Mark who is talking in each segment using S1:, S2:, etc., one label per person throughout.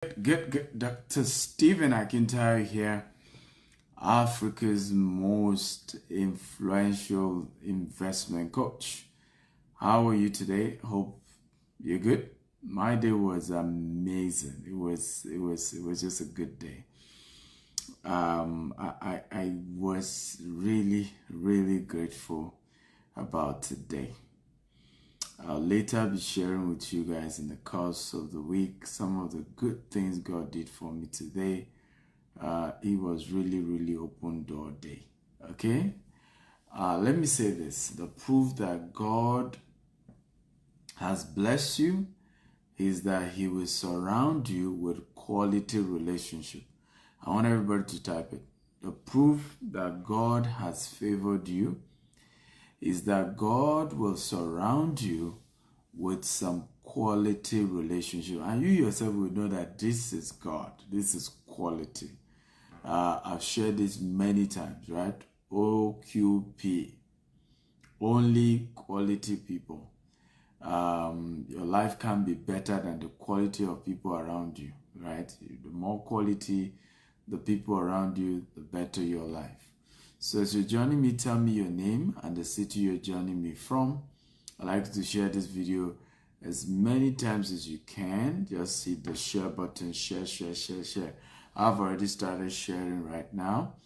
S1: Good. Dr. Stephen Akintayo here, Africa's most influential investment coach. How are you today? Hope you're good. My day was amazing. It was just a good day. I was really grateful about today. I'll later be sharing with you guys in the course of the week some of the good things God did for me today. It was really open door day. Okay? Let me say this. The proof that God has blessed you is that He will surround you with quality relationship. I want everybody to type it. The proof that God has favored you is that God will surround you with some quality relationship. And you yourself will know that this is God. This is quality. I've shared this many times, right? OQP. Only quality people. Your life can be better than the quality of people around you, right? The more quality the people around you, the better your life. So as you're joining me, tell me your name and the city you're joining me from. I'd like to share this video as many times as you can. Just hit the share button, share. I've already started sharing right now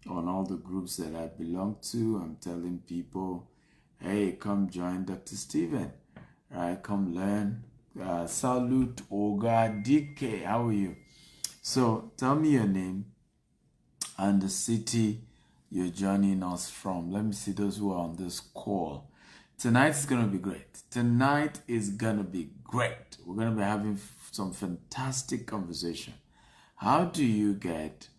S1: on all the groups that I belong to. I'm telling people, hey, come join Dr. Stephen, right? Come learn. Salute Oga DK, how are you? So tell me your name and the city you're joining us from. Let me see those who are on this call. Tonight is going to be great. Tonight is going to be great. We're going to be having some fantastic conversation. How do you get,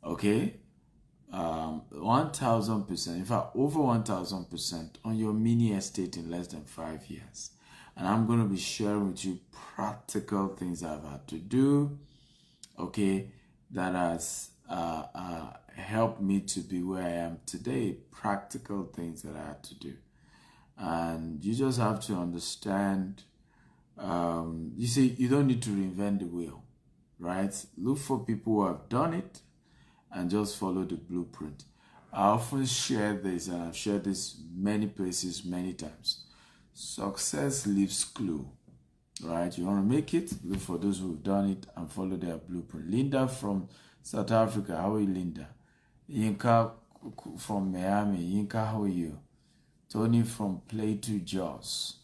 S1: 1,000%, in fact, over 1,000% on your mini estate in less than 5 years? And I'm going to be sharing with you practical things I've had to do, that has helped me to be where I am today. Practical things that I had to do. And you just have to understand, you see, you don't need to reinvent the wheel, right? Look for people who have done it and just follow the blueprint. I often share this, and I've shared this many places, many times. Success leaves clue, right? You want to make it, look for those who've done it and follow their blueprint. Linda from South Africa, how are you, Linda? Yinka from Miami, Yinka, how are you? Tony from Plato, Jos.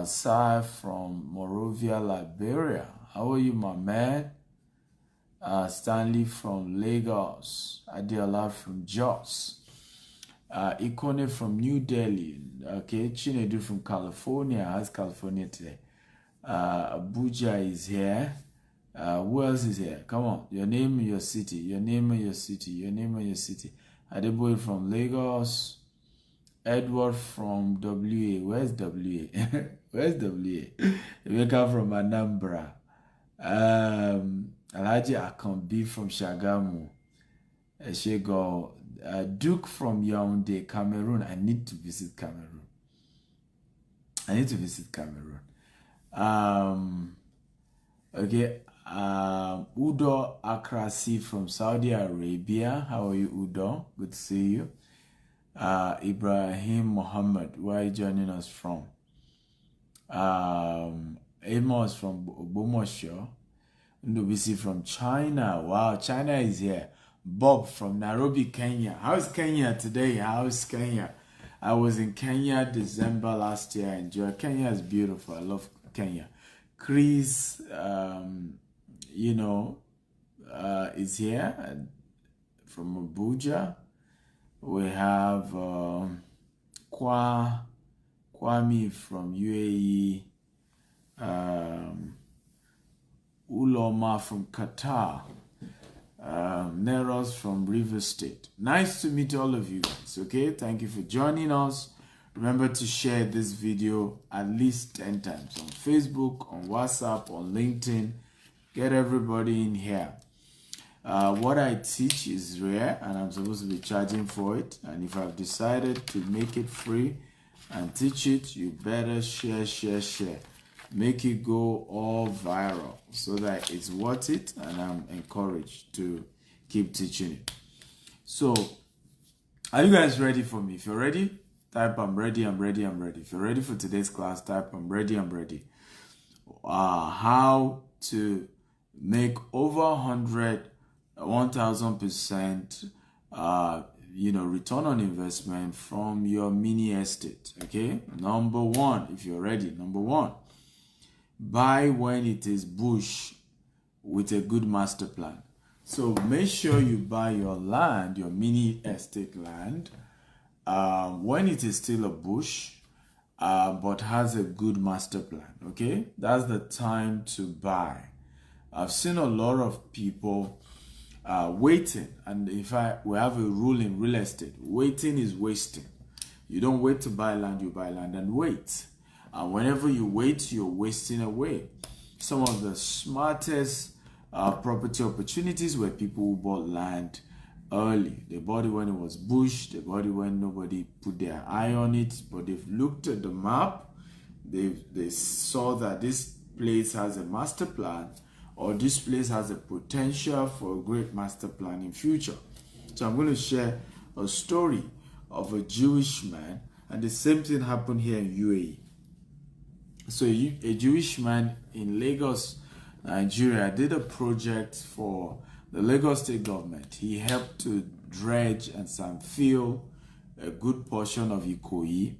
S1: Sai from Monrovia, Liberia, how are you, my man? Stanley from Lagos. Adiola from Jos. Ikone from New Delhi. Okay, Chinedu from California. How's California today? Abuja is here. Who else is here? Come on. Your name and your city. Your name and your city. Your name and your city. Adeboye from Lagos. Edward from WA. Where's WA? Where's WA? Rebecca from Anambra. Alhaji Akambi from Shagamu. Eshego. Duke from Yaoundé, Cameroon. I need to visit Cameroon. Udo Akrasi from Saudi Arabia. How are you, Udo? Good to see you. Ibrahim Muhammad, where are you joining us from? Amos from Ogbomoso. Ndubisi from China. Wow, China is here. Bob from Nairobi, Kenya. How's Kenya today? How's Kenya? I was in Kenya December last year. I enjoyed. Kenya is beautiful. I love Kenya. Chris, is here from Abuja. We have Kwame from UAE, Uloma from Qatar, Neros from River State. Nice to meet all of you guys, okay? Thank you for joining us. Remember to share this video at least 10 times on Facebook, on WhatsApp, on LinkedIn. Get everybody in here. What I teach is rare, and I'm supposed to be charging for it. And if I've decided to make it free and teach it, you better share. make it go all viral so that it's worth it, and I'm encouraged to keep teaching it. So, are you guys ready for me? If you're ready, type I'm ready, I'm ready, I'm ready. If you're ready for today's class, type I'm ready, I'm ready. How to make over 1000% return on investment from your mini estate. Okay, number one, if you're ready, number one, buy when it is bush with a good master plan. So make sure you buy your land, your mini estate land, when it is still a bush, but has a good master plan. Okay, that's the time to buy. I've seen a lot of people waiting, and in fact, we have a rule in real estate: waiting is wasting. You don't wait to buy land, you buy land and wait. And whenever you wait, you're wasting away. Some of the smartest property opportunities were people who bought land early. They bought it when it was bush, they bought it when nobody put their eye on it, but they've looked at the map, they saw that this place has a master plan, or this place has a potential for a great master plan in future. So I'm going to share a story of a Jewish man, and the same thing happened here in UAE. So a Jewish man in Lagos, Nigeria, did a project for the Lagos state government. He helped to dredge and fill a good portion of Ikoyi,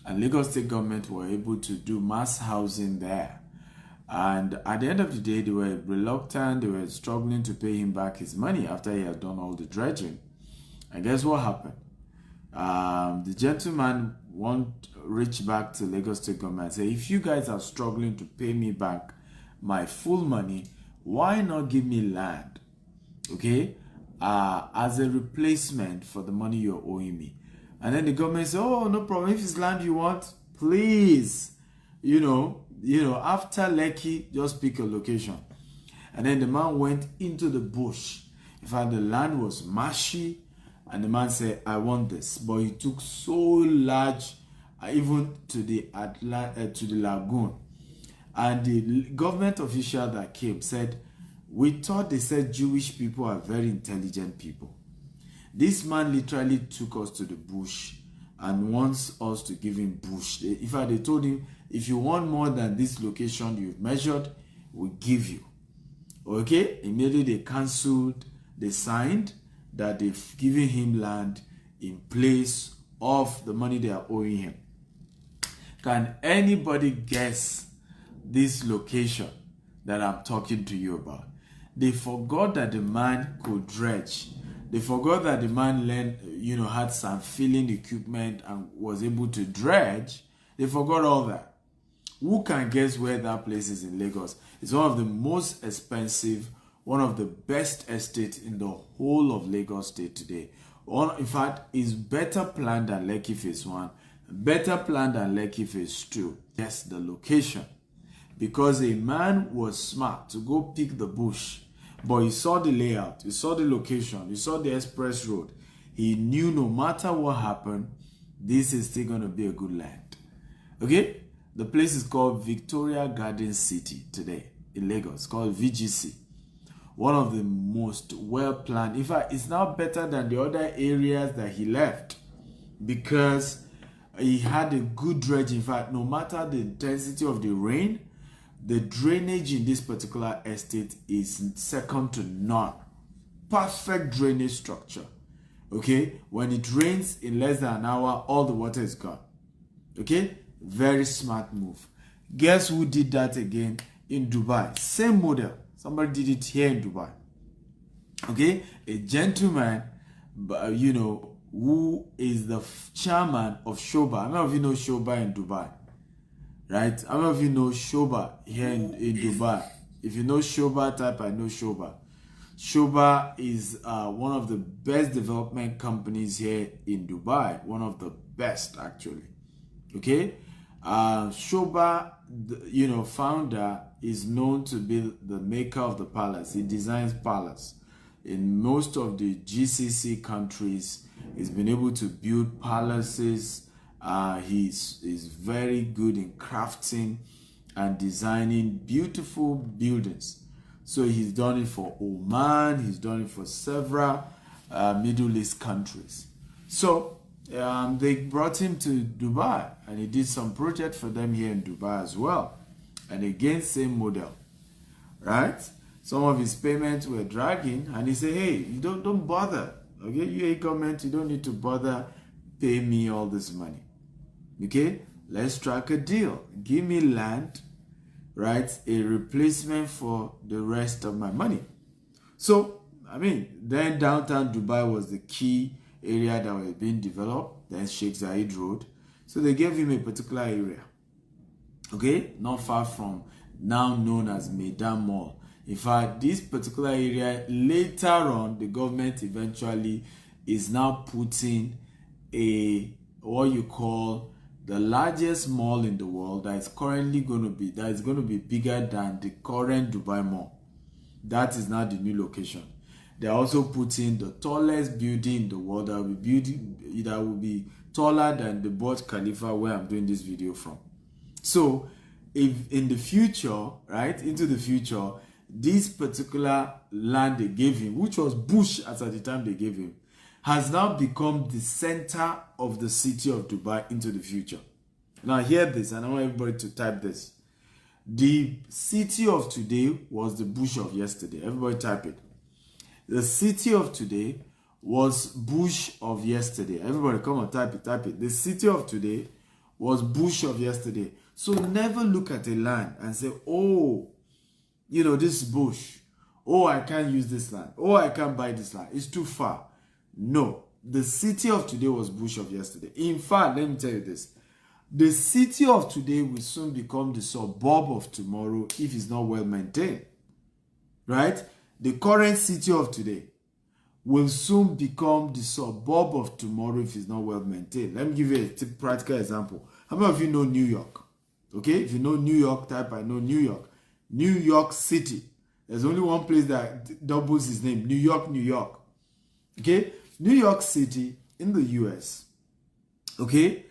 S1: and Lagos state government were able to do mass housing there. And at the end of the day, they were reluctant, they were struggling to pay him back his money after he had done all the dredging. And guess what happened? The gentleman reached back to Lagos state government and said, if you guys are struggling to pay me back my full money, why not give me land, okay, as a replacement for the money you're owing me? And then the government said, oh, no problem, if it's land you want, please, after Lekki, just pick a location. And then the man went into the bush. In fact, the land was marshy, and the man said, I want this. But he took so large, even to the lagoon. And the government official that came said, we thought they said Jewish people are very intelligent people. This man literally took us to the bush and wants us to give him bush. In fact, they told him, if you want more than this location you've measured, we'll give you. Okay? Immediately they cancelled, they signed that they've given him land in place of the money they are owing him. Can anybody guess this location that I'm talking to you about? They forgot that the man could dredge. They forgot that the man had some filling equipment and was able to dredge. They forgot all that. Who can guess where that place is in Lagos? It's one of the most expensive, one of the best estates in the whole of Lagos State today. In fact, it's better planned than Lekki Phase 1, better planned than Lekki Phase 2. Yes, the location. Because a man was smart to go pick the bush, but he saw the layout, he saw the location, he saw the express road. He knew no matter what happened, this is still going to be a good land. Okay? The place is called Victoria Garden City today in Lagos. It's called VGC. One of the most well-planned. In fact, it's now better than the other areas that he left because he had a good dredge. In fact, no matter the intensity of the rain, the drainage in this particular estate is second to none. Perfect drainage structure. Okay? When it rains in less than an hour, all the water is gone. Okay? Very smart move. Guess who did that again in Dubai? Same model. Somebody did it here in Dubai. Okay? A gentleman, who is the chairman of Shoba. How many of you know Shoba in Dubai? Right? How many of you know Shoba here in Dubai? If you know Shoba, type I know Shoba. Shoba is one of the best development companies here in Dubai. One of the best, actually. Okay? Shoba, founder, is known to be the maker of the palace. He designs palace. In most of the GCC countries, he's been able to build palaces. He's very good in crafting and designing beautiful buildings. So he's done it for Oman, he's done it for several Middle East countries. So they brought him to Dubai and he did some project for them here in Dubai as well. And again, same model, right? Some of his payments were dragging and he said, hey, you don't bother, okay? You government, you don't need to bother pay me all this money, okay? Let's strike a deal. Give me land, right? A replacement for the rest of my money. So, I mean, then downtown Dubai was the key area that was being developed, then Sheikh Zayed Road. So they gave him a particular area, okay? Not far from now known as Meydan Mall. In fact, this particular area, later on, the government eventually is now putting what you call the largest mall in the world that is currently going to be bigger than the current Dubai Mall. That is now the new location. They are also putting the tallest building in the world that will be taller than the Burj Khalifa where I'm doing this video from. So, if in the future, right, into the future, this particular land they gave him, which was bush at the time they gave him, has now become the center of the city of Dubai into the future. Now hear this, and I want everybody to type this. The city of today was the bush of yesterday. Everybody type it. The city of today was bush of yesterday. Everybody come on, type it. The city of today was bush of yesterday. So never look at a land and say, oh, you know, this bush. Oh, I can't use this land. Oh, I can't buy this land. It's too far. No, the city of today was bush of yesterday. In fact, let me tell you this. The city of today will soon become the suburb of tomorrow if it's not well maintained. Right? The current city of today will soon become the suburb of tomorrow if it's not well maintained. Let me give you a practical example. How many of you know New York? Okay, if you know New York, type I know New York. New York City. There's only one place that doubles his name. New York, New York. Okay? New York City in the US. Okay?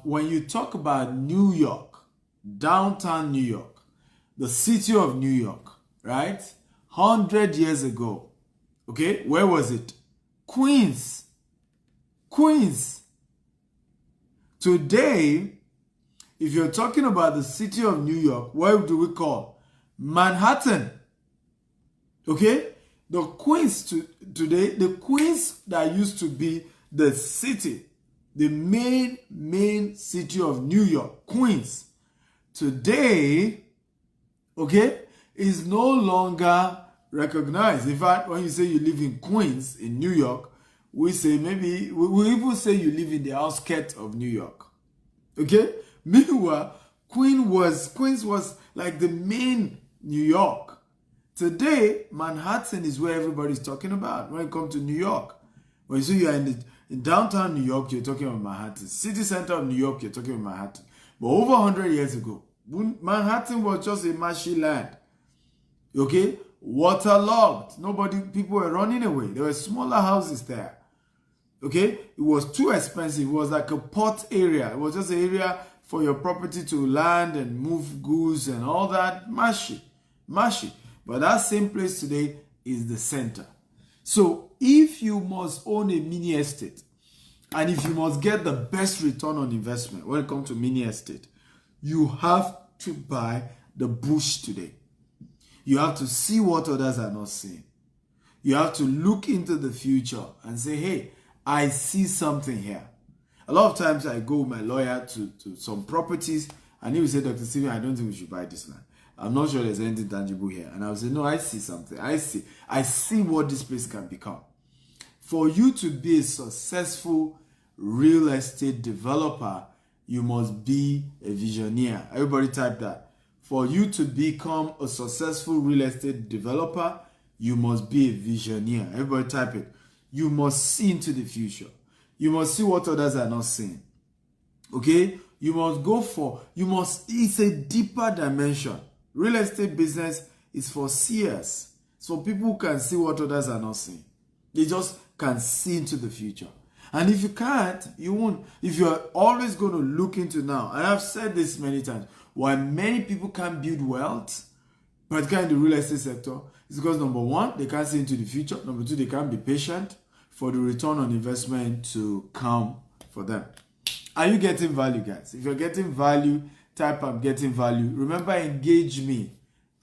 S1: When you talk about New York, downtown New York, the city of New York, right? 100 years ago. Okay? Where was it? Queens. Queens. Today, if you're talking about the city of New York, what do we call? Manhattan. Okay? The Queens today, the Queens that used to be the city, the main city of New York, Queens, today, okay, is no longer recognized. In fact, when you say you live in Queens, in New York, we say maybe, we even say you live in the outskirts of New York. Okay? Meanwhile, Queens was like the main New York. Today, Manhattan is where everybody's talking about when it comes to New York. When you say you're in downtown New York, you're talking about Manhattan. City center of New York, you're talking about Manhattan. But over 100 years ago, Manhattan was just a marshy land. Okay? Waterlogged. People were running away. There were smaller houses there. Okay? It was too expensive. It was like a port area. It was just an area for your property to land and move goods and all that. Marshy. But that same place today is the center. So if you must own a mini estate, and if you must get the best return on investment when it comes to mini estate, you have to buy the bush today. You have to see what others are not seeing. You have to look into the future and say, hey, I see something here. A lot of times I go with my lawyer to some properties and he will say, Dr. Stephen, I don't think we should buy this land. I'm not sure there's anything tangible here. And I will say, no, I see something. I see what this place can become. For you to be a successful real estate developer, you must be a visioneer. Everybody type that. For you to become a successful real estate developer, you must be a visioneer. Everybody type it. You must see into the future. You must see what others are not seeing. Okay? It's a deeper dimension. Real estate business is for seers. So people can see what others are not seeing. They just can see into the future. And if you can't, you won't. If you're always going to look into now, and I've said this many times, why many people can't build wealth, particularly in the real estate sector, is because number one, they can't see into the future. Number two, they can't be patient for the return on investment to come for them. Are you getting value, guys? If you're getting value, type I'm getting value. Remember, engage me.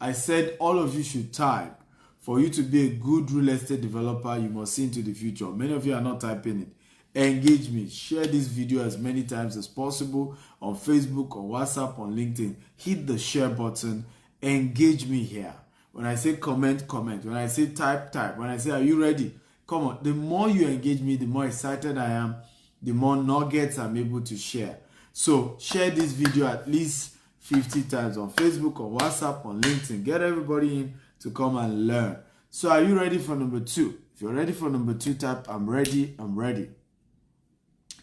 S1: I said all of you should type. For you to be a good real estate developer, you must see into the future. Many of you are not typing it. Engage me. Share this video as many times as possible on Facebook, on WhatsApp, on LinkedIn. Hit the share button. Engage me here. When I say comment, comment. When I say type, type. When I say, are you ready? Come on. The more you engage me, the more excited I am, the more nuggets I'm able to share. So share this video at least 50 times on Facebook, on WhatsApp, on LinkedIn. Get everybody in to come and learn. So are you ready for number 2? If you're ready for number 2, type I'm ready, I'm ready.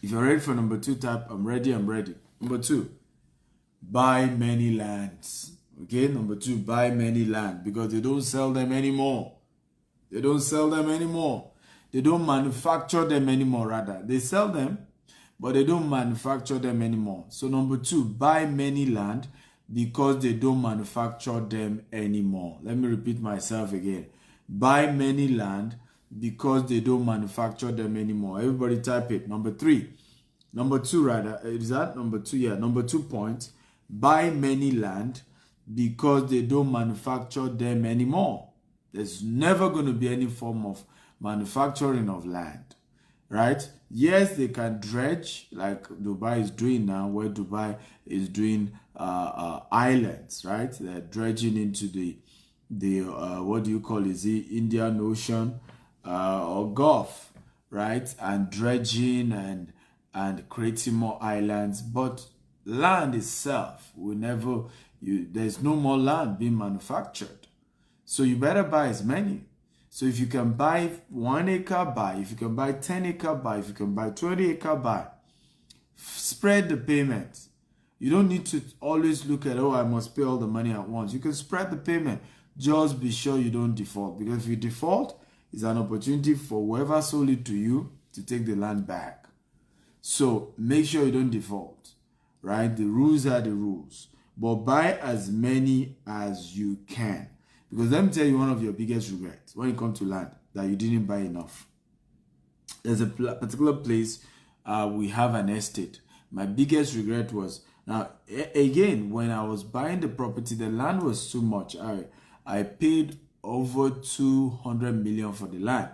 S1: If you're ready for number 2, type I'm ready, I'm ready. Number 2, buy many lands. Okay, number 2, buy many land, because they don't sell them anymore. They don't sell them anymore. They don't manufacture them anymore, rather. They sell them, but they don't manufacture them anymore. So number 2, buy many land, because they don't manufacture them anymore. Let me repeat myself again. Buy many land because they don't manufacture them anymore. Everybody type it. Number 3. Number 2 rather. Is that number 2? Yeah. Number 2 point. Buy many land because they don't manufacture them anymore. There's never going to be any form of manufacturing of land. Right? Yes, they can dredge like Dubai is doing now, where Dubai is doing islands, right? They're dredging into the what do you call it? Is it Indian Ocean or Gulf, right? And dredging and creating more islands. But land itself will never, there's no more land being manufactured. So you better buy as many. So if you can buy 1 acre, buy. If you can buy 10 acre, buy. If you can buy 20 acre, buy. Spread the payments. You don't need to always look at, oh, I must pay all the money at once. You can spread the payment. Just be sure you don't default. Because if you default, it's an opportunity for whoever sold it to you to take the land back. So make sure you don't default. Right? The rules are the rules. But buy as many as you can. Because let me tell you one of your biggest regrets when it comes to land, that you didn't buy enough. There's a particular place we have an estate. My biggest regret was, now again, when I was buying the property, the land was too much. I paid over 200 million for the land,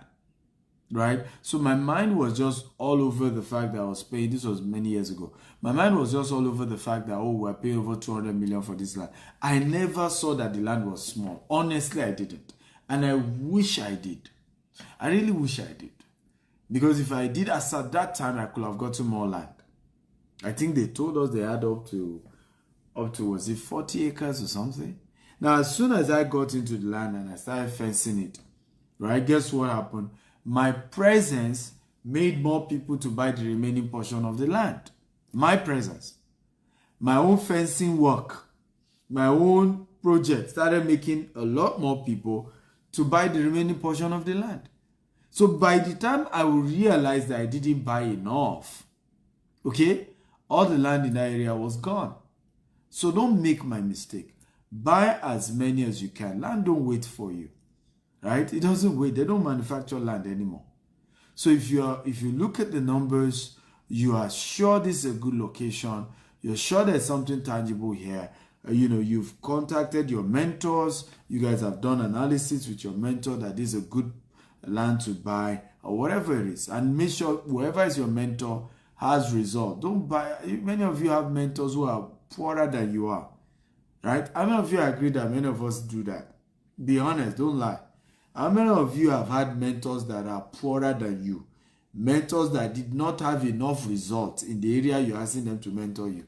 S1: right? So my mind was just all over the fact that I was paying. This was many years ago. My mind was just all over the fact that, oh, we're paying over 200 million for this land. I never saw that the land was small. Honestly, I didn't. And I wish I did. I really wish I did. Because if I did, as at that time, I could have gotten more land. I think they told us they had up to was it 40 acres or something? Now, as soon as I got into the land and I started fencing it, right, guess what happened? My presence made more people to buy the remaining portion of the land. My presence. My own fencing work, my own project started making a lot more people to buy the remaining portion of the land. So by the time I will realize that I didn't buy enough, okay, all the land in that area was gone. So don't make my mistake. Buy as many as you can. Land don't wait for you, right? It doesn't wait. They don't manufacture land anymore. So if you look at the numbers, you are sure this is a good location. You're sure there's something tangible here. You've contacted your mentors. You guys have done analysis with your mentor that this is a good land to buy or whatever it is. And make sure whoever is your mentor has result. Don't buy. Many of you have mentors who are poorer than you are, right? How many of you agree that many of us do that? Be honest, don't lie. How many of you have had mentors that are poorer than you? Mentors that did not have enough results in the area you're asking them to mentor you.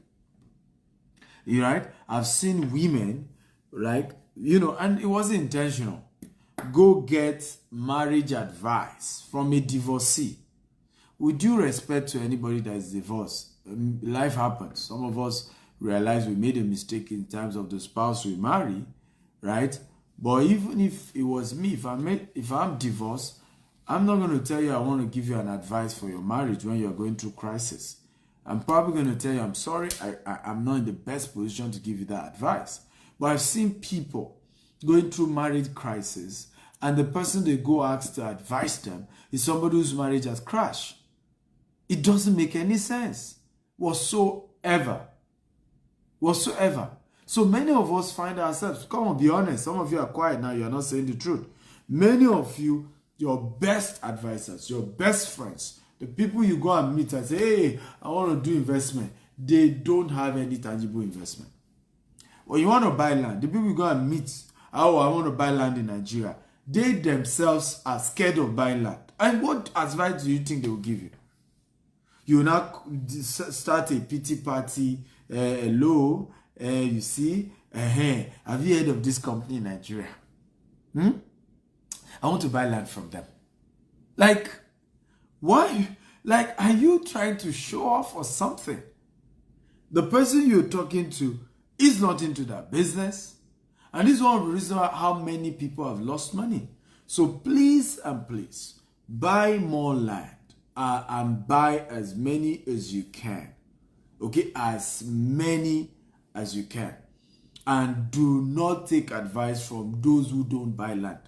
S1: You right? I've seen women, right? And it wasn't intentional. Go get marriage advice from a divorcee. With due respect to anybody that is divorced, life happens. Some of us realize we made a mistake in terms of the spouse we marry, right? But even if it was me, if I'm divorced, I'm not going to tell you I want to give you an advice for your marriage when you're going through crisis. I'm probably going to tell you, I'm sorry, I'm not in the best position to give you that advice. But I've seen people going through marriage crisis, and the person they go ask to advise them is somebody whose marriage has crashed. It doesn't make any sense whatsoever. So many of us find ourselves, come on, be honest. Some of you are quiet now, you're not saying the truth. Many of you, your best advisors, your best friends, the people you go and meet and say, hey, I want to do investment, they don't have any tangible investment. When you want to buy land, the people you go and meet, oh, I want to buy land in Nigeria, they themselves are scared of buying land. And what advice do you think they will give you? You will now start a pity party, hello, you see, have you heard of this company in Nigeria? I want to buy land from them. Like, why? Like, are you trying to show off or something? The person you're talking to is not into that business. And this is one of the reasons how many people have lost money. So please and please, buy more land and buy as many as you can. Okay, as many as you can. And do not take advice from those who don't buy land.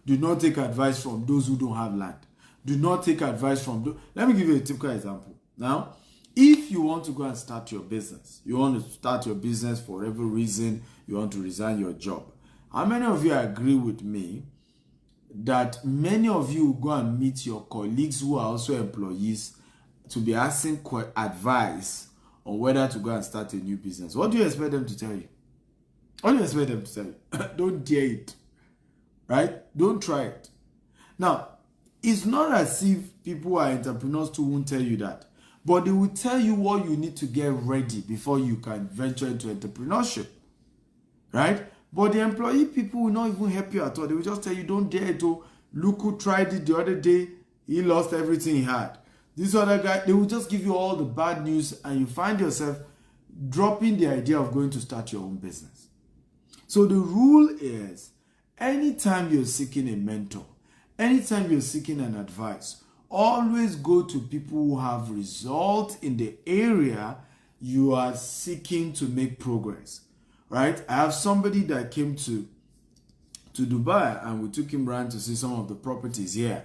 S1: Do not take advice from those who don't have land. Do not take advice from those. Let me give you a typical example. Now, if you want to go and start your business, you want to start your business for whatever reason, you want to resign your job. How many of you agree with me that many of you go and meet your colleagues who are also employees to be asking advice on whether to go and start a new business? What do you expect them to tell you? What do you expect them to tell you? Don't dare it. Right? Don't try it. Now, it's not as if people who are entrepreneurs too won't tell you that. But they will tell you what you need to get ready before you can venture into entrepreneurship. Right? But the employee people will not even help you at all. They will just tell you, don't dare to. Look who tried it the other day. He lost everything he had. This other guy, they will just give you all the bad news and you find yourself dropping the idea of going to start your own business. So the rule is, anytime you're seeking a mentor, anytime you're seeking an advice, always go to people who have results in the area you are seeking to make progress. Right? I have somebody that came to Dubai and we took him around to see some of the properties here.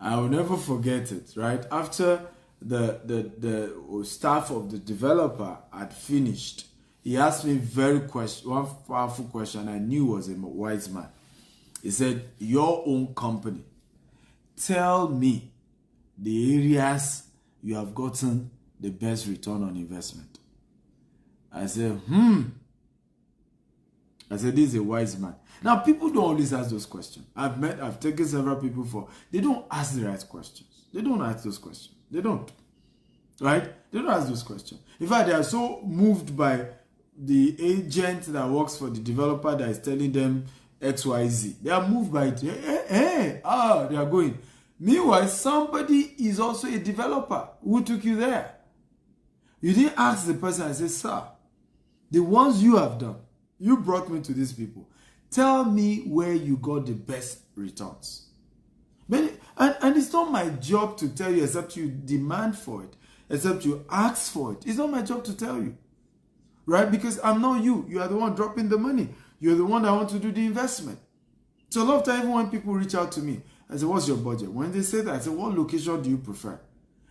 S1: I will never forget it, right? After the staff of the developer had finished, he asked me one powerful question I knew was a wise man. He said, your own company, tell me the areas you have gotten the best return on investment. I said, I said, this is a wise man. Now, people don't always ask those questions. I've taken several people they don't ask the right questions. They don't ask those questions. They don't. Right? They don't ask those questions. In fact, they are so moved by the agent that works for the developer that is telling them XYZ. They are moved by it. They are going. Meanwhile, somebody is also a developer who took you there. You didn't ask the person and say, sir, the ones you have done, you brought me to these people. Tell me where you got the best returns. And it's not my job to tell you except you demand for it, except you ask for it. It's not my job to tell you. Right? Because I'm not you. You are the one dropping the money. You're the one that want to do the investment. So a lot of times when people reach out to me, I say, what's your budget? When they say that, I say, what location do you prefer?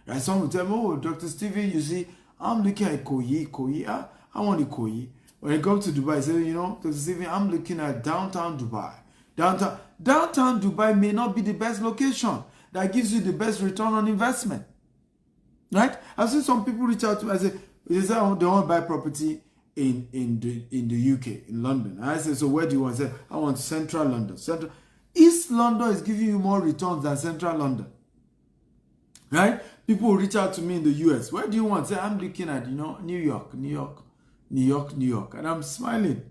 S1: And someone will tell me, oh, Dr. Steven, you see, I'm looking at Ikoyi. I want Ikoyi. When I go to Dubai, I say, you know, Dr. Steven, I'm looking at downtown Dubai. Downtown Dubai may not be the best location that gives you the best return on investment. Right? I've seen some people reach out to me and say, they want to buy property in the UK, in London. And I say, so where do you want? I say, I want Central London. East London is giving you more returns than Central London. Right? People will reach out to me in the US. Where do you want? Say, I'm looking at, New York. And I'm smiling.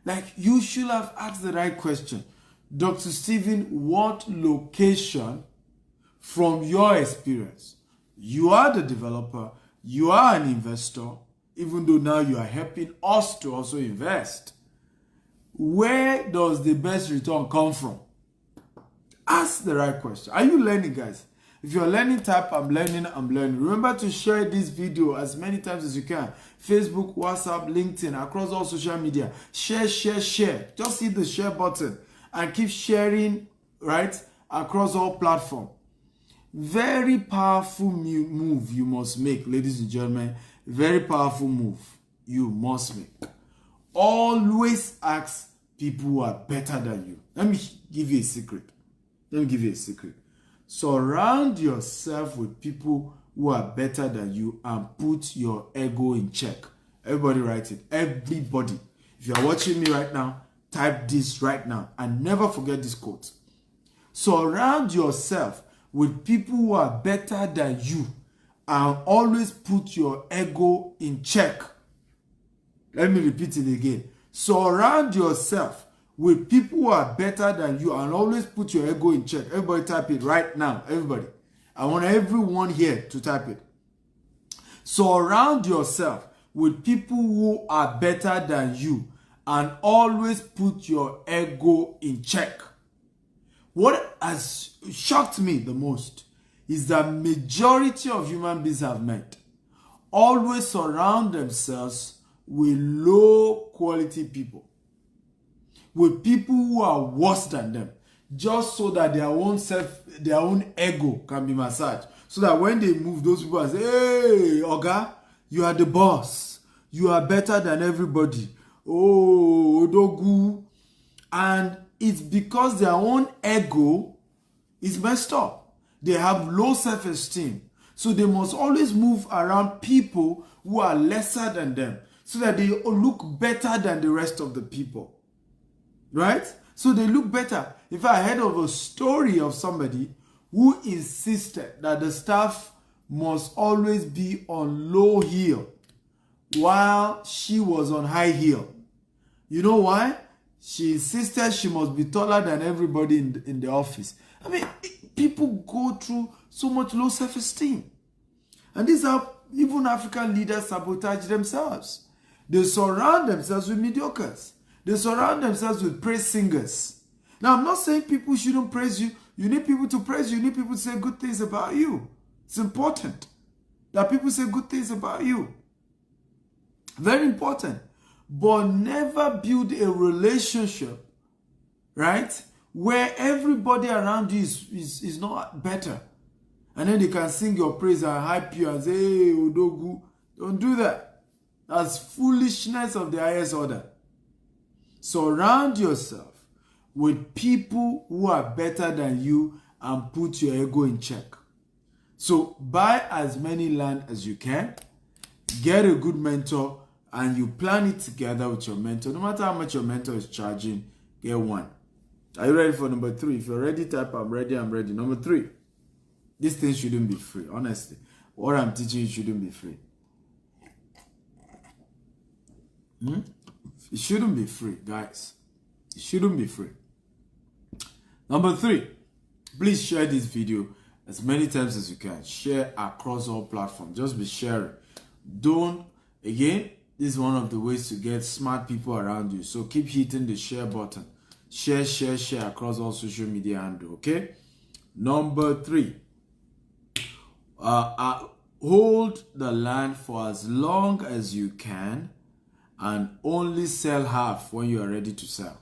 S1: Like, you should have asked the right question. Dr. Steven, what location from your experience? You are the developer. You are an investor. Even though now you are helping us to also invest. Where does the best return come from? Ask the right question. Are you learning, guys? If you're learning, type I'm learning, I'm learning. Remember to share this video as many times as you can. Facebook, WhatsApp, LinkedIn, across all social media. Share, share, share. Just hit the share button and keep sharing, right, across all platforms. Very powerful move you must make, ladies and gentlemen. Very powerful move you must make. Always ask people who are better than you. Let me give you a secret. Surround yourself with people who are better than you and put your ego in check. Everybody write it. Everybody. If you are watching me right now, type this right now and never forget this quote. Surround yourself with people who are better than you and always put your ego in check. Let me repeat it again. Surround yourself with people who are better than you and always put your ego in check. Everybody type it right now. Everybody. I want everyone here to type it. Surround yourself with people who are better than you and always put your ego in check. What has shocked me the most is that majority of human beings I've met always surround themselves with low quality people, with people who are worse than them, just so that their own ego can be massaged. So that when they move, those people are say, hey, Oga, you are the boss. You are better than everybody. Oh, Odogu. And it's because their own ego is messed up. They have low self-esteem. So they must always move around people who are lesser than them, so that they look better than the rest of the people. Right? So they look better. If I heard of a story of somebody who insisted that the staff must always be on low heel while she was on high heel. You know why? She insisted she must be taller than everybody in the office. I mean, people go through so much low self-esteem. And these are even African leaders sabotage themselves. They surround themselves with mediocres. They surround themselves with praise singers. Now, I'm not saying people shouldn't praise you. You need people to praise you. You need people to say good things about you. It's important that people say good things about you. Very important. But never build a relationship, right, where everybody around you is not better. And then they can sing your praise and hype you and say, hey, Odogu. Don't do that. That's foolishness of the highest order. Surround yourself with people who are better than you and put your ego in check. So buy as many land as you can, get a good mentor, and you plan it together with your mentor. No matter how much your mentor is charging, get one. Are you ready for number 3? If you're ready, type I'm ready, I'm ready. Number 3, this thing shouldn't be free, honestly. What I'm teaching you shouldn't be free. It shouldn't be free, guys. It shouldn't be free. Number 3, please share this video as many times as you can. Share across all platforms. Just be sharing. Again, this is one of the ways to get smart people around you. So keep hitting the share button. Share, share, share across all social media handle, okay? Number 3, hold the land for as long as you can and only sell half when you are ready to sell.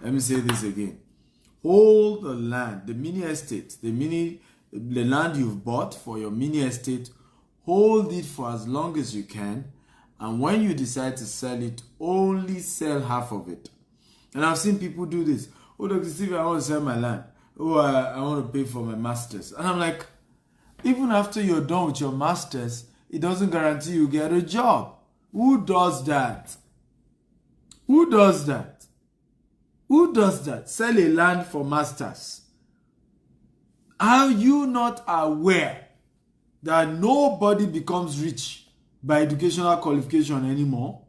S1: Let me say this again. Hold the land, the mini estate, the land you've bought for your mini estate. Hold it for as long as you can, and when you decide to sell it, only sell half of it. And I've seen people do this. Oh, Dr. Steve, I want to sell my land. Oh, I want to pay for my masters. And I'm like, even after you're done with your masters, it doesn't guarantee you get a job. Who does that? Who does that? Who does that? Sell a land for masters. Are you not aware that nobody becomes rich by educational qualification anymore?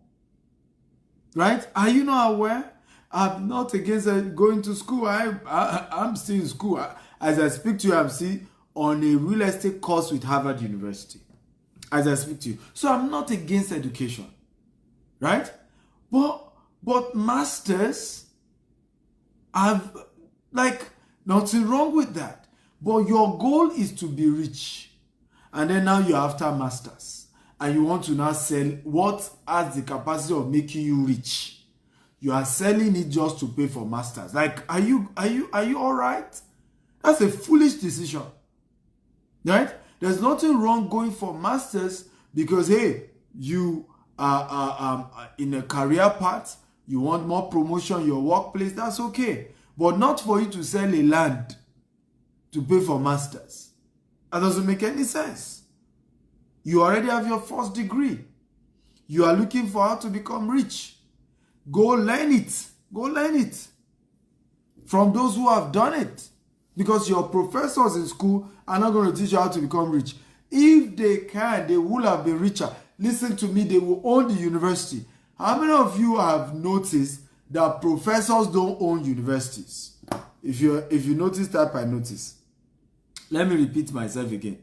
S1: Right? Are you not aware? I'm not against going to school. I'm still in school. As I speak to you, I'm still on a real estate course with Harvard University. As I speak to you. So I'm not against education. Right? But masters have, like, Nothing wrong with that. But your goal is to be rich. And then now you're after masters. And you want to now sell what has the capacity of making you rich. You are selling it just to pay for masters. Like, are you all right? That's a foolish decision. Right? There's nothing wrong going for masters because, hey, you are in a career path, you want more promotion in your workplace, that's okay. But not for you to sell a land to pay for masters. That doesn't make any sense. You already have your first degree. You are looking for how to become rich. Go learn it. Go learn it from those who have done it. Because your professors in school are not going to teach you how to become rich. If they can, they will have been richer. Listen to me, they will own the university. How many of you have noticed that professors don't own universities? If you notice, type I notice. Let me repeat myself again.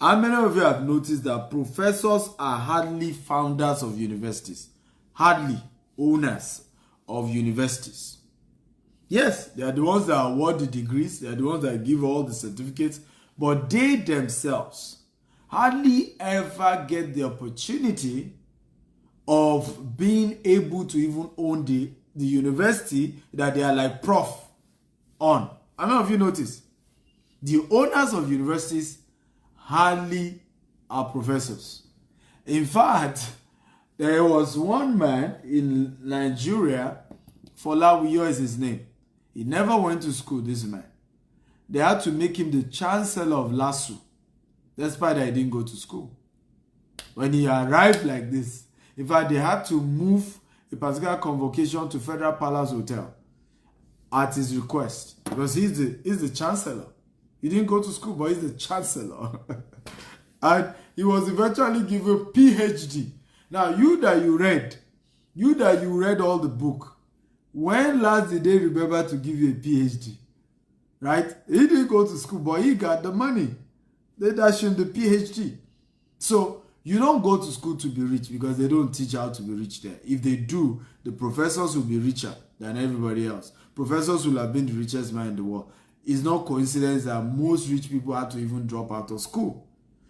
S1: How many of you have noticed that professors are hardly founders of universities? Hardly owners of universities. Yes, they are the ones that award the degrees. They are the ones that give all the certificates. But they themselves hardly ever get the opportunity of being able to even own the university that they are like prof on. How many of you notice? The owners of universities hardly are professors. In fact, there was one man in Nigeria, Folawiyo is his name. He never went to school, this man. They had to make him the chancellor of LASU, despite that he didn't go to school. When he arrived like this, in fact, they had to move a particular convocation to Federal Palace Hotel at his request, because he's the chancellor. He didn't go to school, but he's the chancellor. And he was eventually given a PhD. Now, you that you read all the book, when last did they remember to give you a PhD? Right? He didn't go to school, but he got the money. They dashed him the PhD. So, you don't go to school to be rich because they don't teach how to be rich there. If they do, the professors will be richer than everybody else. Professors will have been the richest man in the world. It's not coincidence that most rich people had to even drop out of school.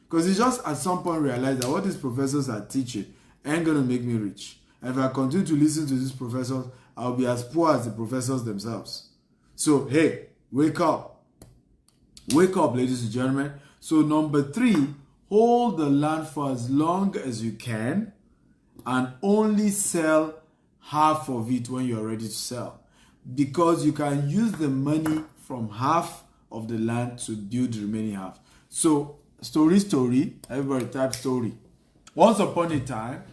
S1: Because they just at some point realized that what these professors are teaching ain't going to make me rich. And if I continue to listen to these professors, I'll be as poor as the professors themselves. So, hey, wake up. Wake up, ladies and gentlemen. So, number 3, hold the land for as long as you can and only sell half of it when you're ready to sell. Because you can use the money from half of the land to build the remaining half. So, story. Everybody type story. Once upon a time.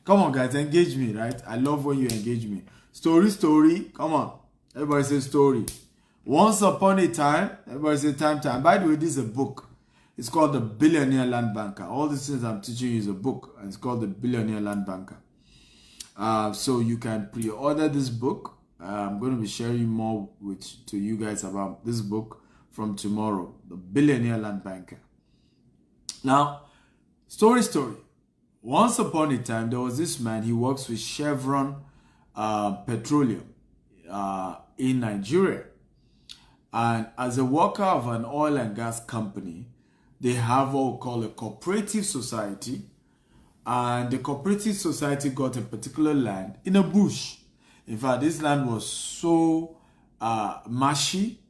S1: Come on, guys, engage me, right? I love when you engage me. Story. Come on. Everybody say story. Once upon a time. Everybody say time. By the way, this is a book. It's called The Billionaire Land Banker. All these things I'm teaching you is a book. And it's called The Billionaire Land Banker. So you can pre-order this book. I'm going to be sharing more to you guys about this book from tomorrow. The Billionaire Land Banker. Now, story. Once upon a time, there was this man. He works with Chevron Petroleum in Nigeria. And as a worker of an oil and gas company, they have what we call a cooperative society. And the cooperative society got a particular land in a bush. In fact, this land was so marshy.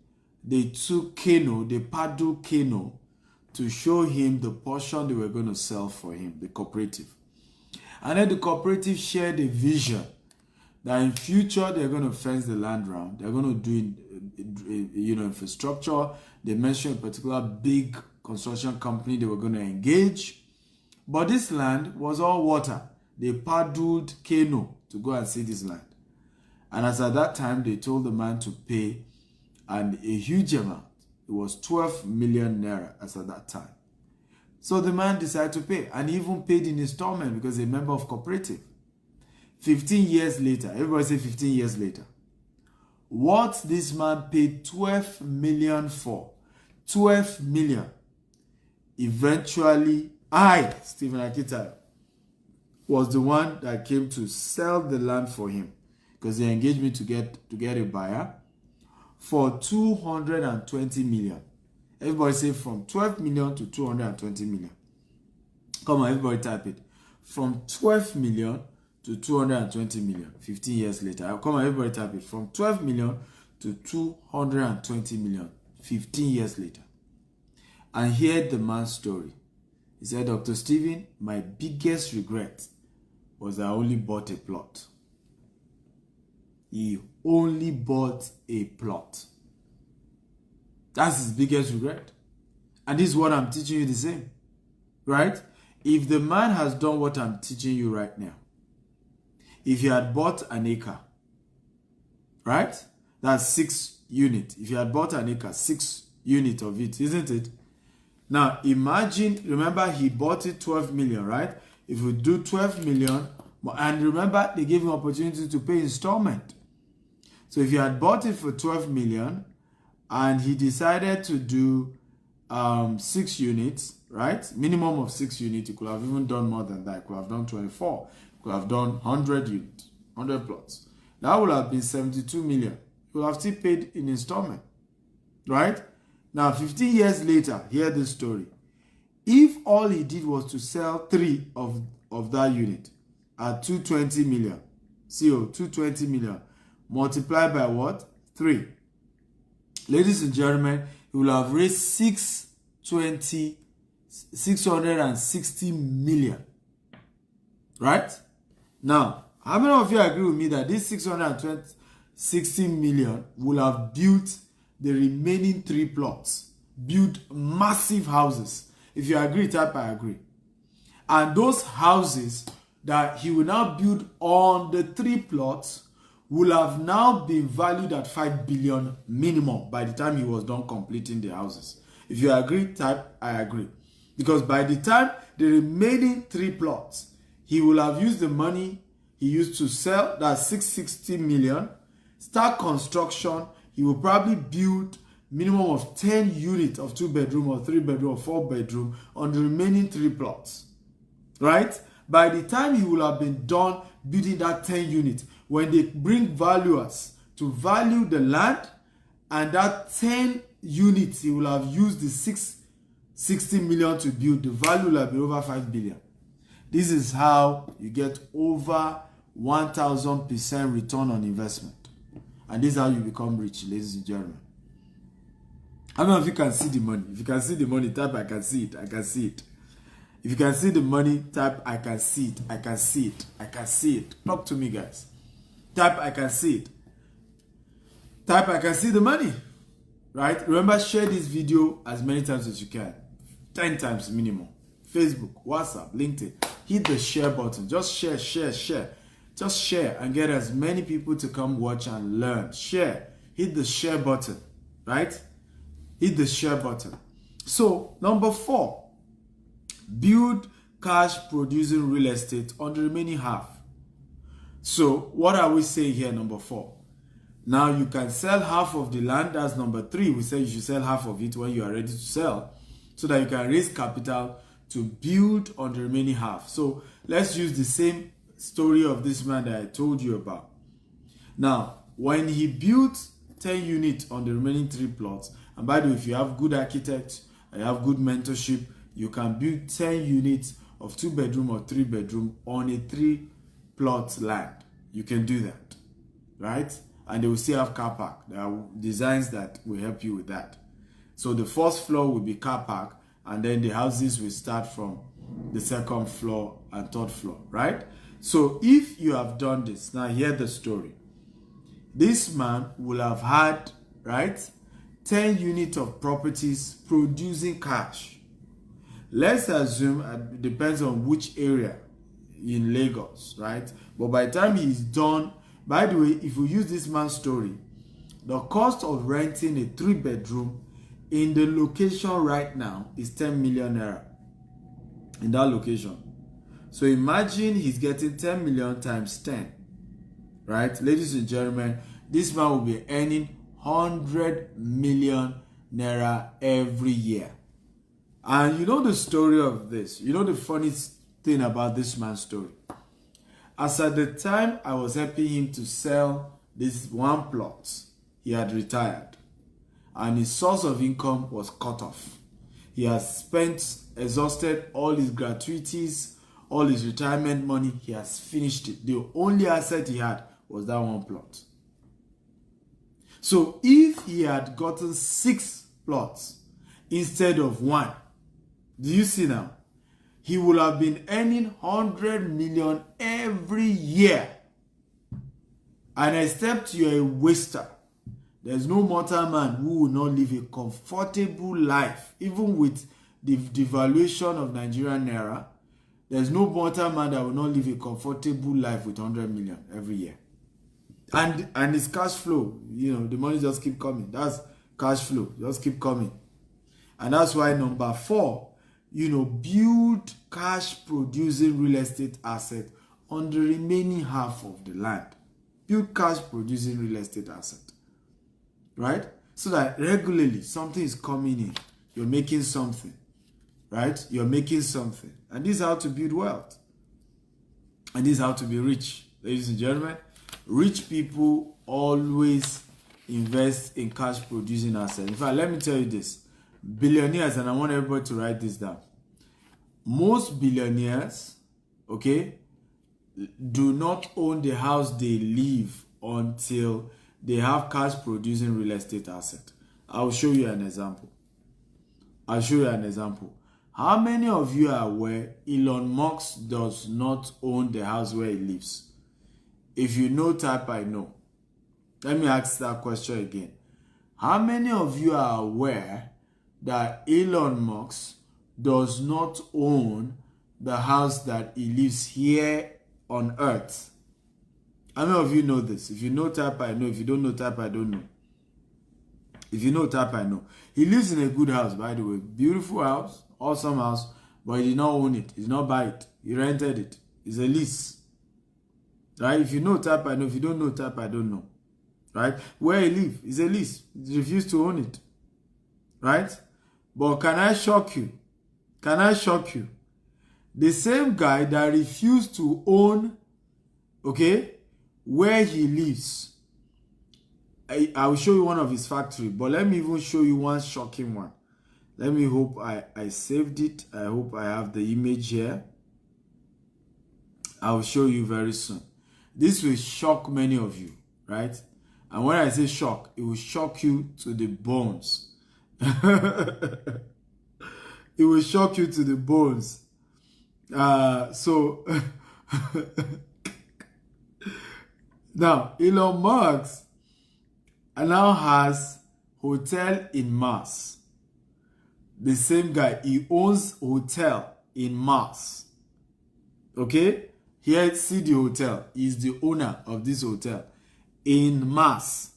S1: They took canoe, they paddled canoe to show him the portion they were going to sell for him, the cooperative. And then the cooperative shared a vision that in future they're going to fence the land round. They're going to do infrastructure. They mentioned a particular big construction company they were going to engage. But this land was all water. They paddled canoe to go and see this land. And as at that time, they told the man to pay a huge amount. It was 12 million naira as at that time. So the man decided to pay. And he even paid in installment because he's a member of cooperative. 15 years later, everybody say 15 years later. What this man paid 12 million for, 12 million, eventually Stephen Akitayo, was the one that came to sell the land for him because they engaged me to get a buyer for 220 million. Everybody say from 12 million to 220 million. Come on, everybody type it. From 12 million to 220 million. 15 years later. Come on, everybody type it. From 12 million to 220 million. 15 years later. And hear the man's story. He said, Dr. Stephen, my biggest regret was I only bought a plot. He only bought a plot. That's his biggest regret. And this is what I'm teaching you the same. Right? If the man has done what I'm teaching you right now, if he had bought an acre, right? That's 6 units. If you had bought an acre, 6 units of it, isn't it? Now, imagine, remember he bought it 12 million, right? If we do 12 million, and remember they gave him opportunity to pay installment. So if you had bought it for 12 million and he decided to do 6 units, right? Minimum of 6 units, he could have even done more than that. He could have done 24. He could have done 100 units, 100 plots. That would have been 72 million. He would have still paid in installment, right? Now, 15 years later, hear this story. If all he did was to sell 3 of that unit at 220 million, CO, 220 million, multiplied by what? 3. Ladies and gentlemen, he will have raised 660 million. Right? Now, how many of you agree with me that this 660 million will have built the remaining 3 plots, build massive houses? If you agree, type I agree. And those houses that he will now build on the 3 plots will have now been valued at 5 billion minimum by the time he was done completing the houses. If you agree, type I agree. Because by the time the remaining 3 plots, he will have used the money he used to sell, that's 660 million, start construction. He will probably build minimum of 10 units of 2-bedroom or 3-bedroom or 4-bedroom on the remaining 3 plots. Right? By the time he will have been done building that 10 units, when they bring valuers to value the land and that 10 units he will have used the 660 million to build, the value will have been over 5 billion. This is how you get over 1000% return on investment. And this is how you become rich, ladies and gentlemen. How many of you can see the money? If you can see the money, type I can see it. I can see it. If you can see the money, type I can see it. I can see it. I can see it. Talk to me, guys. Type I can see it. Type I can see the money. Right? Remember, share this video as many times as you can. 10 times minimum. Facebook, WhatsApp, LinkedIn. Hit the share button. Just share, share, share. Just share and get as many people to come watch and learn. Share. Hit the share button. Right? Hit the share button. So, number 4. Build cash producing real estate on the remaining half. So, what are we saying here, number 4? Now, you can sell half of the land. That's number 3. We say you should sell half of it when you are ready to sell, so that you can raise capital to build on the remaining half. So, let's use the same story of this man that I told you about. Now, when he built 10 units on the remaining 3 plots, and by the way, if you have good architects and you have good mentorship, you can build 10 units of 2-bedroom or 3-bedroom on a 3-plot land. You can do that, right? And they will still have car park. There are designs that will help you with that. So the first floor will be car park, and then the houses will start from the 2nd floor and 3rd floor, right? So if you have done this, now hear the story. This man will have had, right, 10 units of properties producing cash. Let's assume, it depends on which area in Lagos, right? But by the time he's done, by the way, if we use this man's story, the cost of renting a 3-bedroom in the location right now is 10 million naira in that location. So imagine he's getting 10 million times 10, right? Ladies and gentlemen, this man will be earning 100 million naira every year. And you know the story of this. You know the funny thing about this man's story. As at the time I was helping him to sell this 1 plot, he had retired and his source of income was cut off. He has exhausted all his gratuities, all his retirement money. He has finished it. The only asset he had was that one plot. So if he had gotten 6 plots instead of 1, do you see now? He would have been earning 100 million every year. And except you're a waster, there's no mortal man who will not live a comfortable life. Even with the devaluation of Nigerian naira, there's no mortal man that will not live a comfortable life with 100 million every year. And it's cash flow. You know, the money just keep coming. That's cash flow. Just keep coming. And that's why number 4, you know, build cash producing real estate asset on the remaining half of the land. Build cash producing real estate asset. Right? So that regularly something is coming in. You're making something. Right? You're making something. And this is how to build wealth. And this is how to be rich. Ladies and gentlemen, rich people always invest in cash producing assets. In fact, let me tell you this. Billionaires, and I want everybody to write this down. Most billionaires, okay, do not own the house they live until they have cash producing real estate asset. I'll show you an example. How many of you are aware Elon Musk does not own the house where he lives? If you know, type I know. Let me ask that question again. How many of you are aware that Elon Musk does not own the house that he lives here on earth? How many of you know this? If you know, type I know. If you don't know, type I don't know. If you know, type I know. He lives in a good house, by the way. Beautiful house, awesome house, but he did not own it. He did not buy it. He rented it. It's a lease. Right? If you know, type I know. If you don't know, type I don't know. Right? Where he lives is a lease. He refused to own it. Right? But can I shock you? Can I shock you? The same guy that refused to own, okay, where he lives. I will show you one of his factory, but let me even show you one shocking one. Let me hope I saved it. I hope I have the image here. I will show you very soon. This will shock many of you, right? And when I say shock, it will shock you to the bones. It will shock you to the bones. So now Elon Musk now has hotel in Mars. The same guy, he owns hotel in Mars. Okay? Here, see the hotel. He's the owner of this hotel in Mars,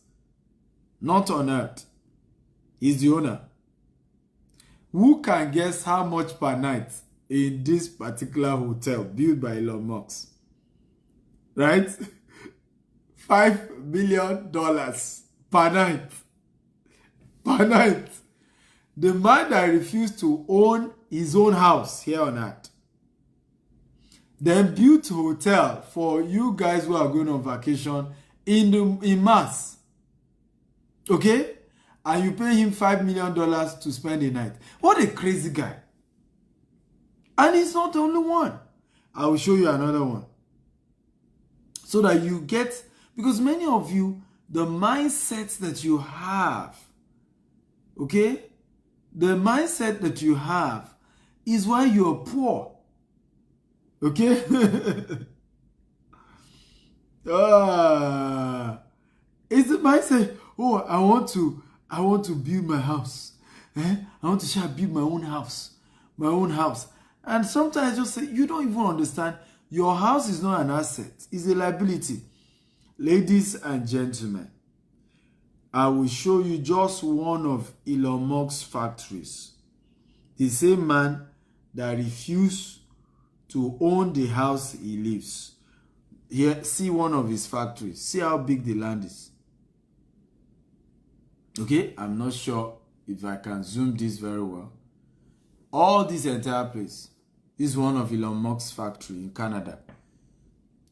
S1: not on Earth. He's the owner. Who can guess how much per night in this particular hotel built by Elon Musk? Right? $5 million per night. Per night. The man that refused to own his own house here on Earth, then built a hotel for you guys who are going on vacation in Mars. Okay? And you pay him $5 million to spend a night. What a crazy guy. And he's not the only one. I will show you another one. So that you get, because many of you, the mindset that you have, okay? The mindset that you have is why you're poor. Okay? It's the mindset, oh, I want to build my house. I want to build my own house. My own house. And sometimes I just say, you don't even understand. Your house is not an asset. It's a liability. Ladies and gentlemen, I will show you just one of Elon Musk's factories. The same man that refused to own the house he lives. Here, see one of his factories. See how big the land is. Okay, I'm not sure if I can zoom this very well. All this entire place. This is one of Elon Musk's factory in Canada.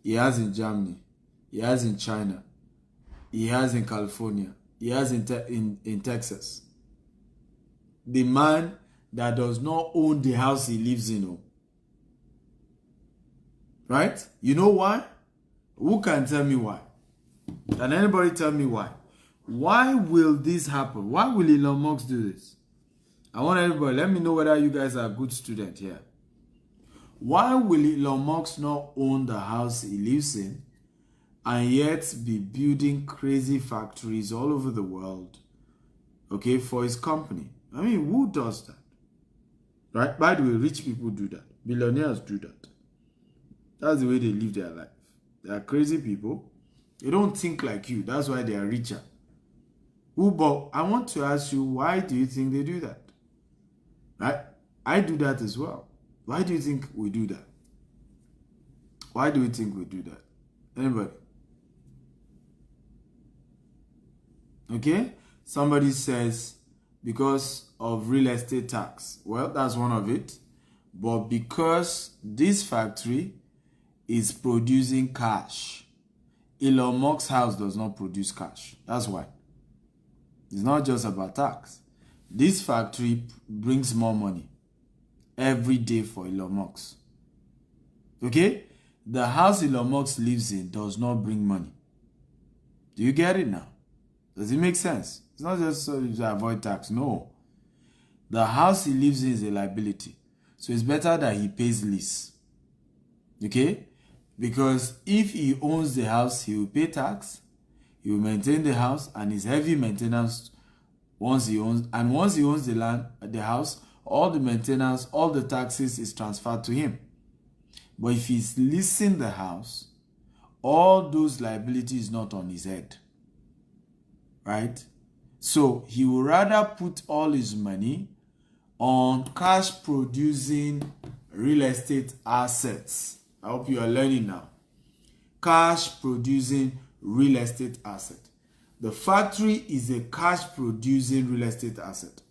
S1: He has in Germany. He has in China. He has in California. he has in Texas. The man that does not own the house he lives in. Oh. Right? You know why? Who can tell me why? Can anybody tell me why? Why will this happen? Why will Elon Musk do this? I want everybody, let me know whether you guys are a good student here. Why will Elon Musk not own the house he lives in and yet be building crazy factories all over the world, okay, for his company? I mean, who does that? Right? By the way, rich people do that. Billionaires do that. That's the way they live their life. They are crazy people. They don't think like you. That's why they are richer. But I want to ask you, why do you think they do that? Right? I do that as well. Why do you think we do that? Why do you think we do that? Anybody? Okay? Somebody says, because of real estate tax. Well, that's one of it. But because this factory is producing cash, Elon Musk's house does not produce cash. That's why. It's not just about tax. This factory brings more money every day for Elon Musk. Okay? The house Elon Musk lives in does not bring money. Do you get it now? Does it make sense? It's not just so to avoid tax. No. The house he lives in is a liability. So it's better that he pays lease. Okay? Because if he owns the house, he will pay tax, he will maintain the house, and it's heavy maintenance once he owns. And once he owns the land, the house, all the maintenance, all the taxes is transferred to him. But if he's leasing the house, all those liabilities not on his head. Right? So he would rather put all his money on cash producing real estate assets. I hope you are learning now. Cash producing real estate asset. The factory is a cash producing real estate asset.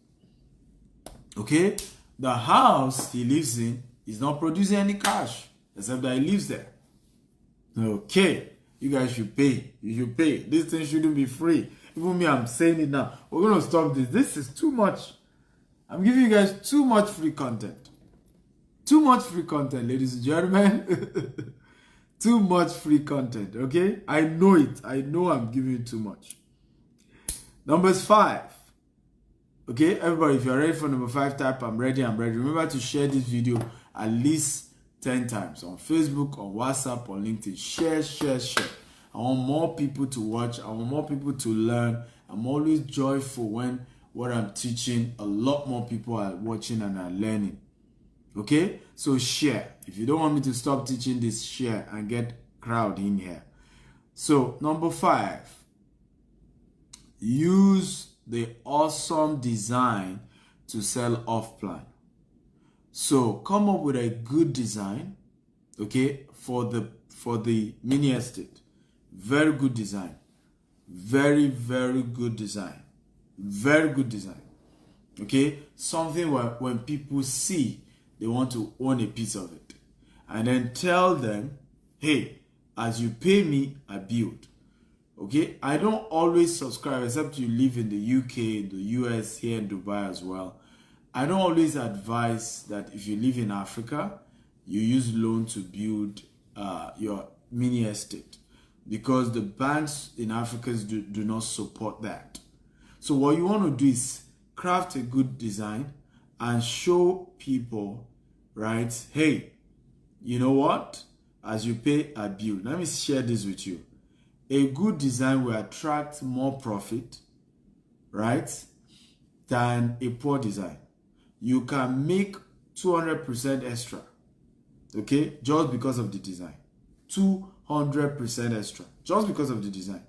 S1: Okay? The house he lives in is not producing any cash, except that he lives there. Okay. You guys should pay. You should pay. This thing shouldn't be free. Even me, I'm saying it now. We're going to stop this. This is too much. I'm giving you guys too much free content. Too much free content, ladies and gentlemen. Too much free content, okay? I know it. I know I'm giving you too much. Numbers 5. Okay, everybody, if you're ready for number 5, type I'm ready, I'm ready. Remember to share this video at least 10 times on Facebook, on WhatsApp, on LinkedIn. Share. I want more people to watch. I want more people to learn. I'm always joyful when what I'm teaching, a lot more people are watching and are learning. Okay? So share. If you don't want me to stop teaching this, share and get crowd in here. So number 5, use the awesome design to sell off plan. So come up with a good design, okay, for the mini estate. Very good design. Very good design. Very good design. Okay? Something where when people see, they want to own a piece of it. And then tell them, hey, as you pay me, I build. Okay? I don't always subscribe, except you live in the UK, in the US, here in Dubai as well. I don't always advise that if you live in Africa, you use loan to build your mini estate. Because the banks in Africa do not support that. So what you want to do is craft a good design and show people, right? Hey, you know what? As you pay, I build. Let me share this with you. A good design will attract more profit, right, than a poor design. You can make 200% extra, okay, just because of the design. 200% extra, just because of the design.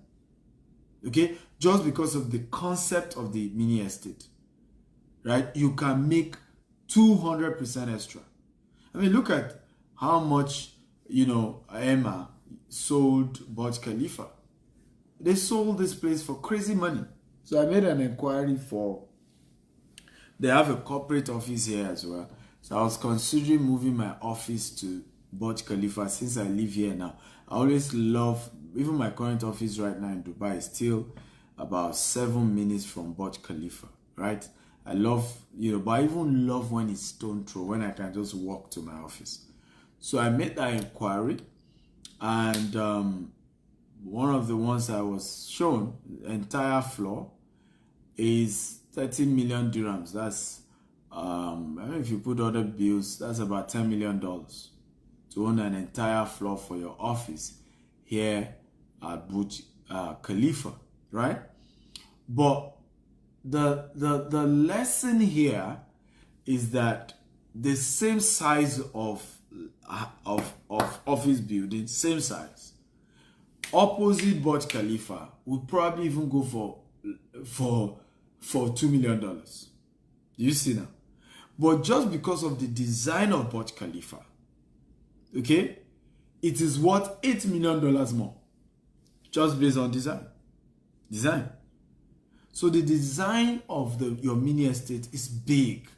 S1: Okay, just because of the concept of the mini estate, right? You can make 200% extra. I mean, look at how much, Emma sold Burj Khalifa. They sold this place for crazy money. So I made an inquiry they have a corporate office here as well. So I was considering moving my office to Burj Khalifa since I live here now. I always love, even my current office right now in Dubai, still about 7 minutes from Burj Khalifa, right? I love, but I even love when it's stone throw, when I can just walk to my office. So I made that inquiry, and one of the ones I was shown, the entire floor, is 30 million dirhams. That's, I mean, if you put other bills, that's about $10 million to own an entire floor for your office here at Burj Khalifa, right? But the lesson here is that the same size of office building, same size, opposite Burj Khalifa, would probably even go for $2 million. You see now? But just because of the design of Burj Khalifa, okay, it is worth $8 million more, just based on design. So the design of your mini estate is big,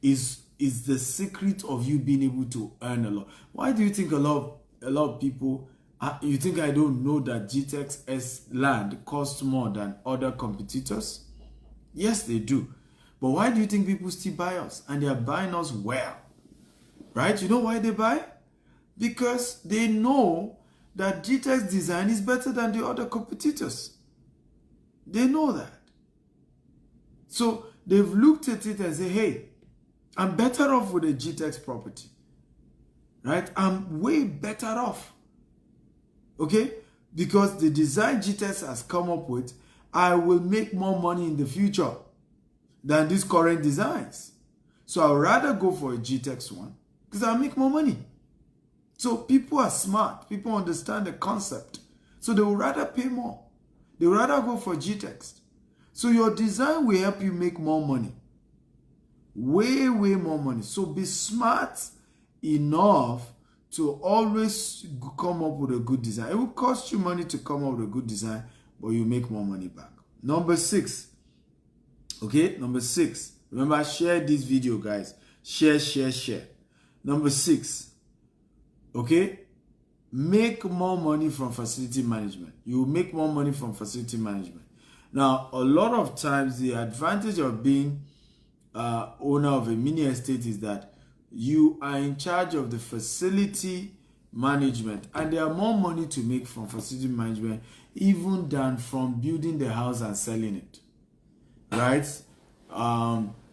S1: is the secret of you being able to earn a lot. Why do you think a lot of people, you think I don't know that GTEx land costs more than other competitors? Yes, they do. But why do you think people still buy us? And they are buying us well, right? You know why they buy? Because they know that GTEx design is better than the other competitors. They know that. So they've looked at it and say, hey, I'm better off with a GTEx property, right? I'm way better off, okay? Because the design GTEx has come up with, I will make more money in the future than these current designs. So I'd rather go for a GTEx one because I'll make more money. So people are smart. People understand the concept. So they would rather pay more. They would rather go for GTEx. So your design will help you make more money. Way more money. So be smart enough to always come up with a good design. It will cost you money to come up with a good design, but you make more money back. Number 6. Okay, number 6. Remember, share this video, guys. Share. Number 6. Okay, make more money from facility management. You will make more money from facility management. Now, a lot of times, the advantage of being owner of a mini estate is that you are in charge of the facility management, and there are more money to make from facility management even than from building the house and selling it, right?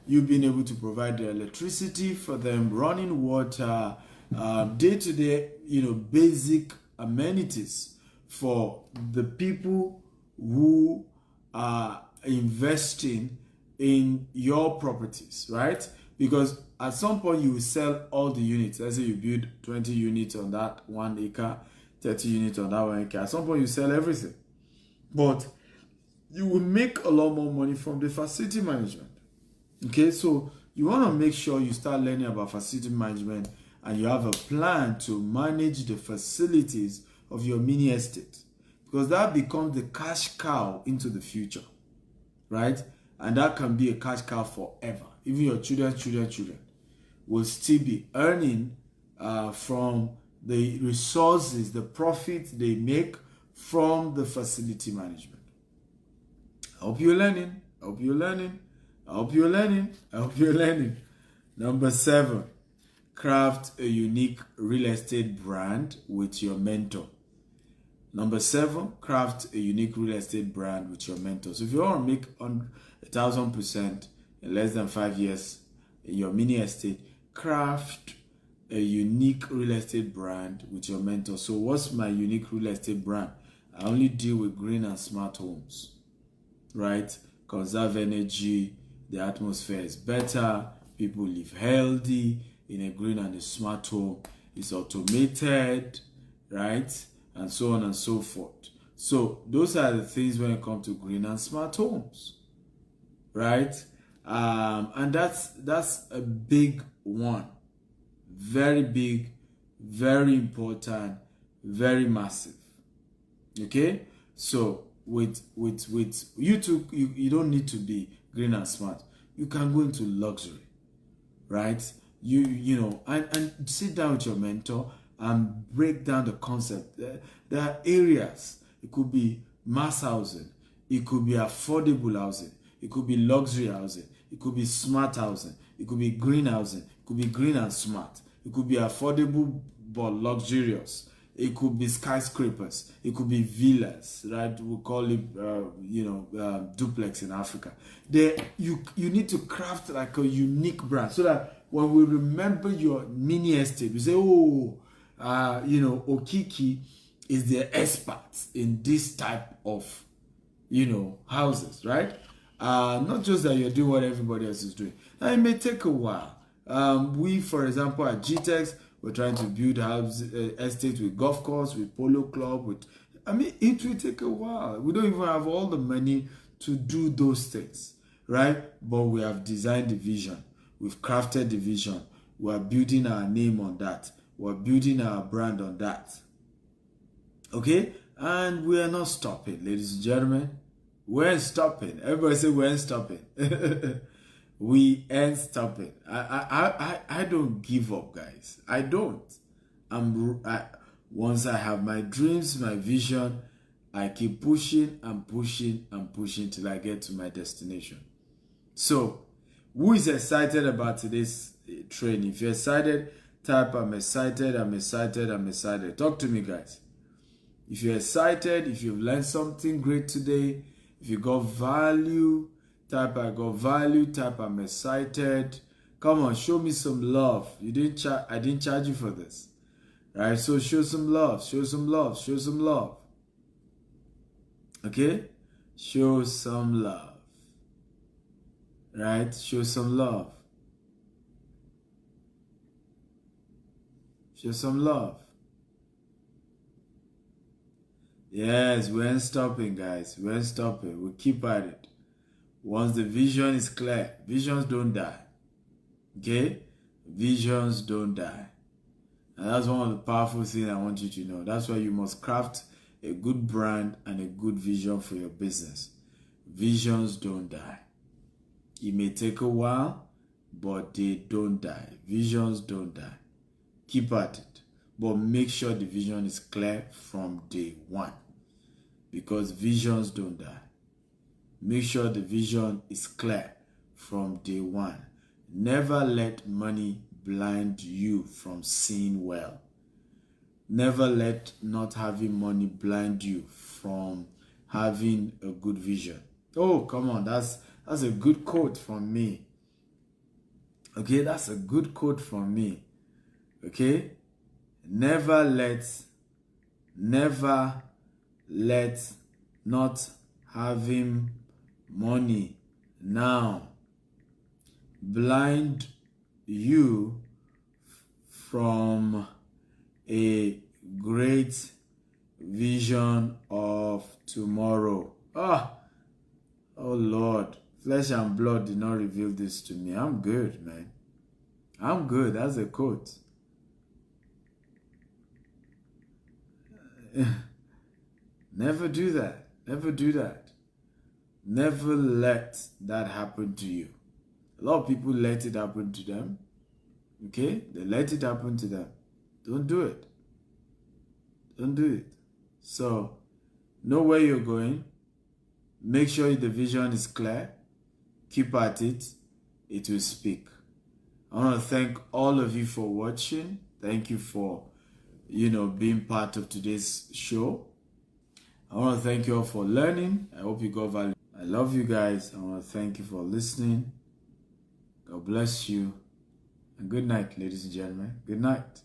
S1: You've been able to provide the electricity for them, running water, day-to-day, basic amenities for the people who are investing in your properties, right? Because at some point you will sell all the units. Let's say you build 20 units on that 1 acre, 30 units on that 1 acre. At some point you sell everything. But you will make a lot more money from the facility management. Okay, so you want to make sure you start learning about facility management and you have a plan to manage the facilities of your mini estate, because that becomes the cash cow into the future, right? And that can be a cash cow forever. Even your children will still be earning from the resources, the profits they make from the facility management. I hope you're learning. Number 7, craft a unique real estate brand with your mentor. Number 7, craft a unique real estate brand with your mentor. So if you want to make 1,000% in less than 5 years in your mini estate, craft a unique real estate brand with your mentor. So what's my unique real estate brand? I only deal with green and smart homes, right? Conserve energy, the atmosphere is better, people live healthy in a green and a smart home. It's automated, right? And so on and so forth. So those are the things when it comes to green and smart homes, right? And that's a big one. Very big, very important, very massive. Okay? So with YouTube, you don't need to be green and smart. You can go into luxury, right? And sit down with your mentor and break down the concept. There are areas. It could be mass housing. It could be affordable housing. It could be luxury housing. It could be smart housing. It could be green housing. It could be green and smart. It could be affordable but luxurious. It could be skyscrapers. It could be villas, right? We call it, duplex in Africa. You need to craft like a unique brand so that when we remember your mini estate, we say, oh, Okiki is the expert in this type of, houses, right? Not just that you're doing what everybody else is doing. Now, it may take a while. We, for example, at GTEx, we're trying to build estates with golf course, with polo club. It will take a while. We don't even have all the money to do those things, right? But we have designed the vision. We've crafted the vision. We're building our name on that. We're building our brand on that. Okay? And we are not stopping, ladies and gentlemen. We ain't stopping. Everybody say we ain't stopping. We ain't stopping. I don't give up, guys. I don't. Once I have my dreams, my vision, I keep pushing and pushing and pushing till I get to my destination. So, who is excited about today's training? If you're excited, type I'm excited, I'm excited, I'm excited. Talk to me, guys. If you're excited, if you've learned something great today, if you got value, type I got value, type I'm excited. Come on, show me some love. I didn't charge you for this. Right? So show some love, show some love, show some love. Okay? Show some love. Right? Show some love. Show some love. Yes, we ain't stopping, guys. We ain't stopping. We keep at it. Once the vision is clear, visions don't die. Okay? Visions don't die. And that's one of the powerful things I want you to know. That's why you must craft a good brand and a good vision for your business. Visions don't die. It may take a while, but they don't die. Visions don't die. Keep at it. But make sure the vision is clear from day one. Because visions don't die. Make sure the vision is clear from day one. Never let money blind you from seeing well. Never let not having money blind you from having a good vision. Oh, come on. That's a good quote from me. Okay, that's a good quote from me. Okay? Never let not having money now blind you from a great vision of tomorrow. Oh Lord, flesh and blood did not reveal this to me. I'm good, man. I'm good. That's a quote. Never do that. Never do that. Never let that happen to you. A lot of people let it happen to them. Okay? They let it happen to them. Don't do it. Don't do it. So, know where you're going. Make sure the vision is clear. Keep at it. It will speak. I want to thank all of you for watching. Thank you for, being part of today's show. I want to thank you all for learning. I hope you got value. I love you guys. I want to thank you for listening. God bless you. And good night, ladies and gentlemen. Good night.